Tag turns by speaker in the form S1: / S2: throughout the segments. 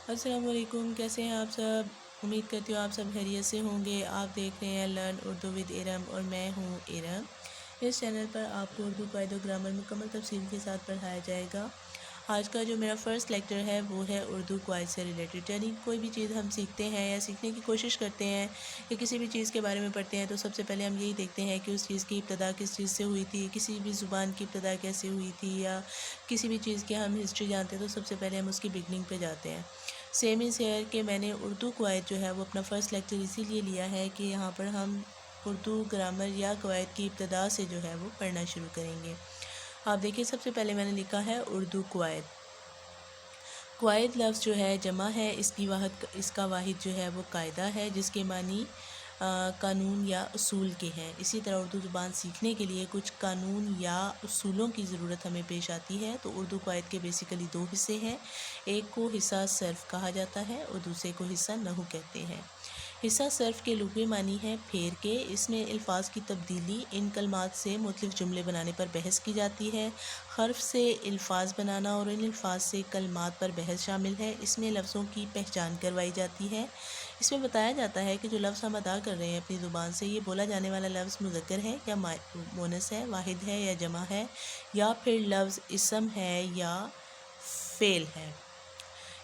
S1: अस्सलाम वालेकुम, कैसे हैं आप सब। उम्मीद करती हूँ आप सब खैरियत से होंगे। आप देख रहे हैं लर्न उर्दू विद इरम और मैं हूँ इरम। इस चैनल पर आपको उर्दू कायदे ग्रामर मुकम्मल तफसील के साथ पढ़ाया जाएगा। आज का जो मेरा फ़र्स्ट लेक्चर है वो है उर्दू क्वाइद से रिलेटेड। यानी कोई भी चीज़ हम सीखते हैं या सीखने की कोशिश करते हैं या किसी भी चीज़ के बारे में पढ़ते हैं तो सबसे पहले हम यही देखते हैं कि उस चीज़ की इब्तदा किस चीज़ से हुई थी, किसी भी ज़ुबान की इब्तदा कैसे हुई थी, या किसी भी चीज़ की हम हिस्ट्री जानते हैं तो सबसे पहले हम उसकी बिगनिंग पे जाते हैं। सेम इज़ हेयर कि मैंने उर्दू क्वाइद जो है वो अपना फ़र्स्ट लेक्चर इसीलिए लिया है कि यहाँ पर हम उर्दू ग्रामर या क्वाइद की इब्तदा से जो है वो पढ़ना शुरू करेंगे। आप देखिए, सबसे पहले मैंने लिखा है उर्दू क्वाइद। क्वाइद लफ्ज़ जो है जमा है, इसका वाहिद जो है वो कायदा है, जिसके मानी कानून या उसूल के हैं। इसी तरह उर्दू ज़ुबान सीखने के लिए कुछ कानून या उसूलों की ज़रूरत हमें पेश आती है। तो उर्दू क्वाइद के बेसिकली दो हिस्से हैं। एक को हिस्सा सर्फ कहा जाता है और दूसरे को हिस्सा नहू कहते हैं। हिस्सा सर्फ के लुग़वी मानी है फेर के। इसमें अल्फाज की तब्दीली, इन कलमात से मुख्तलिफ़ जुमले बनाने पर बहस की जाती है। हर्फ से अल्फाज बनाना और इन अल्फाज से कलमात पर बहस शामिल है। इसमें लफ्ज़ों की पहचान करवाई जाती है। इसमें बताया जाता है कि जो लफ्ज़ हम अदा कर रहे हैं अपनी ज़ुबान से, ये बोला जाने वाला लफ्ज़ मुज़क्कर है या मोनस है, वाहिद है या जमा है, या फिर लफ्ज़ इसम है या फ़ेल है।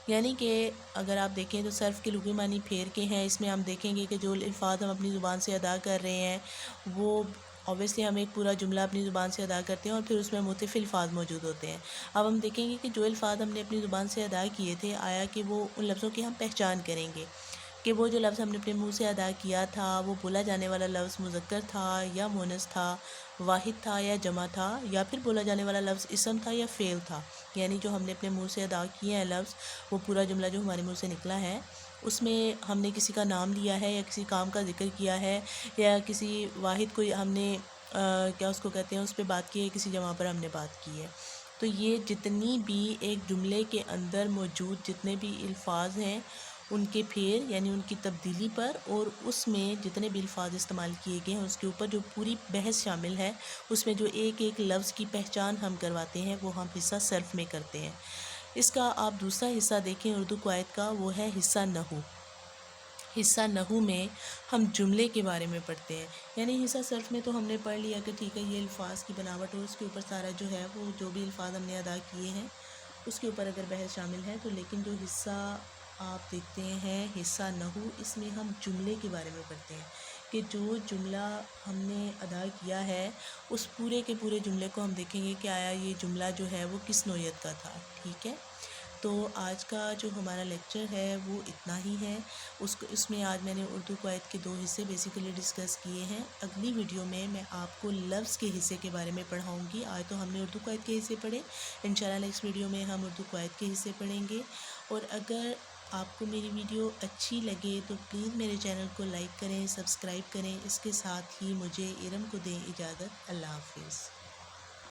S1: यानी कि अगर आप देखें तो सर्फ़ के लुग़वी मानी फेर के हैं। इसमें हम देखेंगे कि जो अल्फाज हम अपनी ज़ुबान से अदा कर रहे हैं वो ऑब्वियसली हम एक पूरा जुमला अपनी ज़ुबान से अदा करते हैं और फिर उसमें मुख्तलिफ़ अल्फाज मौजूद होते हैं। अब हम देखेंगे कि जो अल्फाज हमने अपनी ज़ुबान से अदा किए थे, आया कि वो उन लफ्ज़ों की हम पहचान करेंगे कि वो जो लफ्ज़ हमने अपने मुंह से अदा किया था वो बोला जाने वाला लफ्ज़ मुज़क्कर था या मुअन्नस था, वाहिद था या जमा था, या फिर बोला जाने वाला लफ्ज़ इसम था या फ़ेल था। यानी जो हमने अपने मुंह से अदा किए हैं लफ्ज़, वो पूरा जुमला जो हमारे मुंह से निकला है उसमें हमने किसी का नाम लिया है या किसी काम का ज़िक्र किया है या किसी वाहिद को हमने क्या उसको कहते हैं, उस पर बात की है, किसी जमा पर हमने बात की है। तो ये जितनी भी एक जुमले के अंदर मौजूद जितने भी अल्फाज हैं उनके फेर यानी उनकी तब्दीली पर और उसमें जितने भी अल्फाज इस्तेमाल किए गए हैं उसके ऊपर जो पूरी बहस शामिल है, उसमें जो एक एक लफ्ज़ की पहचान हम करवाते हैं वो हम हिस्सा सर्फ में करते हैं। इसका आप दूसरा हिस्सा देखें उर्दू क्वाइद का, वो है हिस्सा नहू। हिस्सा नहू में हम जुमले के बारे में पढ़ते हैं। यानी हिस्सा सर्फ में तो हमने पढ़ लिया कि ठीक है ये अल्फाज की बनावट और उसके ऊपर सारा जो है वो जो भी अल्फाज हमने अदा किए हैं उसके ऊपर अगर बहस शामिल है तो, लेकिन जो हिस्सा आप देखते हैं हिस्सा नहू, इसमें हम जुमले के बारे में पढ़ते हैं कि जो जुमला हमने अदा किया है उस पूरे के पूरे जुमले को हम देखेंगे कि आया ये जुमला जो है वो किस नौइयत का था। ठीक है, तो आज का जो हमारा लेक्चर है वो इतना ही है। इसमें आज मैंने उर्दू क्वाइद के दो हिस्से बेसिकली डिस्कस किए हैं। अगली वीडियो में मैं आपको लफ्ज़ के हिस्से के बारे में पढ़ाऊँगी। आज तो हमने उर्दू क्वाइद के हिस्से पढ़े, इंशाल्लाह नेक्स्ट वीडियो में हम उर्दू क्वाइद के हिस्से पढ़ेंगे। और अगर आपको मेरी वीडियो अच्छी लगे तो प्लीज़ मेरे चैनल को लाइक करें, सब्सक्राइब करें। इसके साथ ही मुझे इरम को दें इजाज़त। अल्लाह हाफिज़।